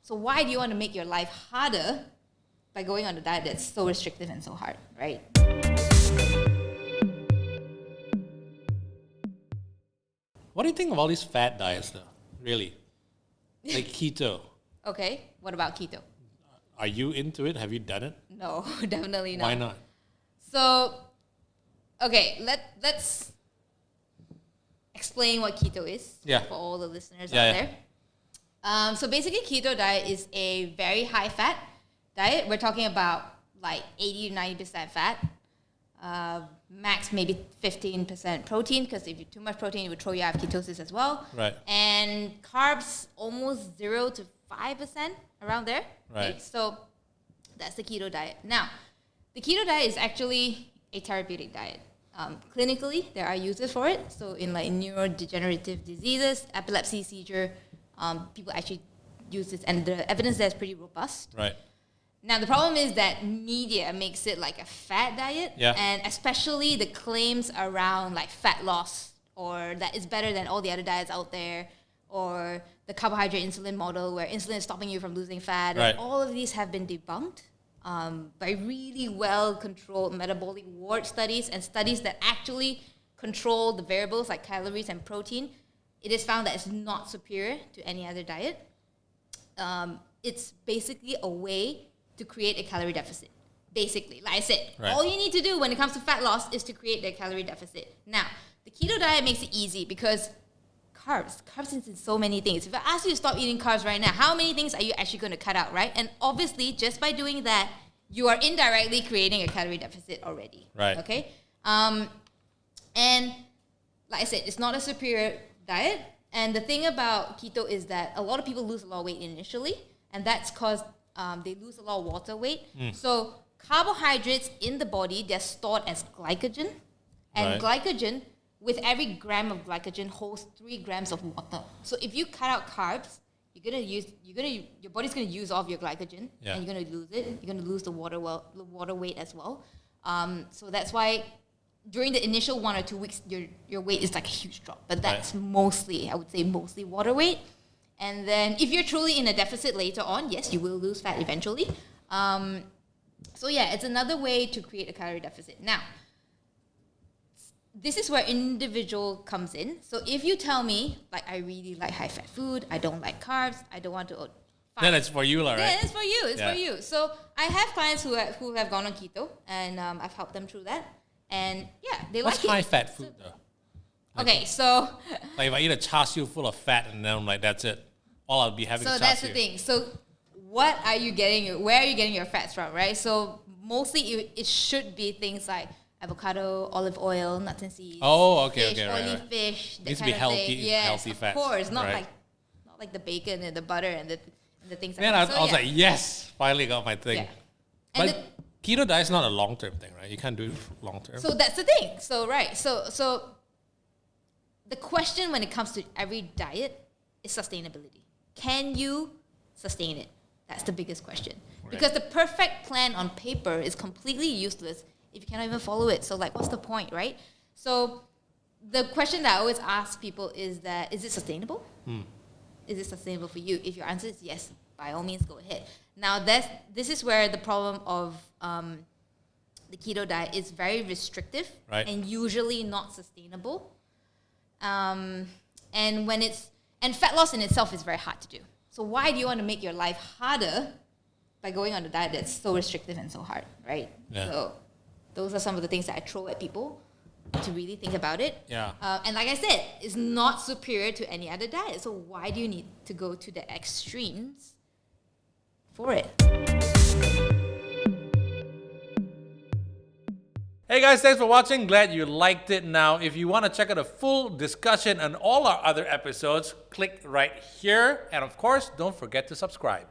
So why do you want to make your life harder by going on a diet that's so restrictive and so hard, right? What do you think of all these fad diets, though? Really? Like keto. Okay, what about keto? Are you into it? Have you done it? No, definitely not. Why not? So, okay, let's explain what keto is for all the listeners out there. So basically, keto diet is a very high fat diet. We're talking about like 80 to 90% fat. Max maybe 15% protein, because if you too much protein, it would throw you out of ketosis as well. Right. And carbs almost 0 to 5%, around there. Right. Okay? So that's the keto diet. Now, the keto diet is actually a therapeutic diet. Clinically, there are uses for it. So in like neurodegenerative diseases, epilepsy, seizure, people actually use this, and the evidence there is pretty robust. Right. Now, the problem is that media makes it like a fad diet, and especially the claims around like fat loss, or that it's better than all the other diets out there, or the carbohydrate insulin model where insulin is stopping you from losing fat. Right. And all of these have been debunked by really well-controlled metabolic ward studies and studies that actually control the variables like calories and protein. It is found that it's not superior to any other diet. It's basically a way to create a calorie deficit. Basically, like I said, all you need to do when it comes to fat loss is to create a calorie deficit. Now, the keto diet makes it easy because carbs is in so many things. If I ask you to stop eating carbs right now, how many things are you actually going to cut out, right? And obviously, just by doing that, you are indirectly creating a calorie deficit already. Right. Okay? And like I said, it's not a superior diet. And the thing about keto is that a lot of people lose a lot of weight initially, and that's because they lose a lot of water weight. So carbohydrates in the body, they're stored as glycogen, and glycogen, with every gram of glycogen, holds 3 grams of water. So if you cut out carbs, your body's gonna use off your glycogen, and you're gonna lose it. You're gonna lose the water weight as well. So that's why during the initial 1 or 2 weeks, your weight is like a huge drop. But that's mostly, I would say, mostly water weight. And then if you're truly in a deficit later on, yes, you will lose fat eventually. So yeah, it's another way to create a calorie deficit. Now, this is where individual comes in. So if you tell me, like, I really like high-fat food, I don't like carbs, I don't want to fast. Then it's for you, right? Yeah, it's for you. It's for you. So I have clients who have gone on keto, and I've helped them through that. And yeah, they like it. What's high-fat food, though? Okay, so like if I eat a char siu full of fat, and then I'm like, that's it. All I'll be having is char siu. So that's the thing. So where are you getting your fats from, right? So mostly it should be things like avocado, olive oil, nuts and seeds. Oh, okay, fish, oily fish. Needs to be healthy, healthy fats. Of course, not like the bacon and the butter and the things. Man, like that. I was like, yes, finally got my thing. Yeah. But keto diet is not a long-term thing, right? You can't do it long-term. So that's the thing. So the question when it comes to every diet is sustainability. Can you sustain it? That's the biggest question. Right. Because the perfect plan on paper is completely useless if you cannot even follow it. So like, what's the point, right? So the question that I always ask people is that, is it sustainable? Is it sustainable for you? If your answer is yes, by all means, go ahead. Now, this is where the problem of the keto diet is very restrictive and usually not sustainable. And fat loss in itself is very hard to do. So why do you want to make your life harder by going on a diet that's so restrictive and so hard, right? Yeah. So those are some of the things that I throw at people to really think about it. Yeah. And like I said, it's not superior to any other diet. So why do you need to go to the extremes for it? Hey guys, thanks for watching. Glad you liked it. Now, if you want to check out a full discussion on all our other episodes, click right here. And of course, don't forget to subscribe.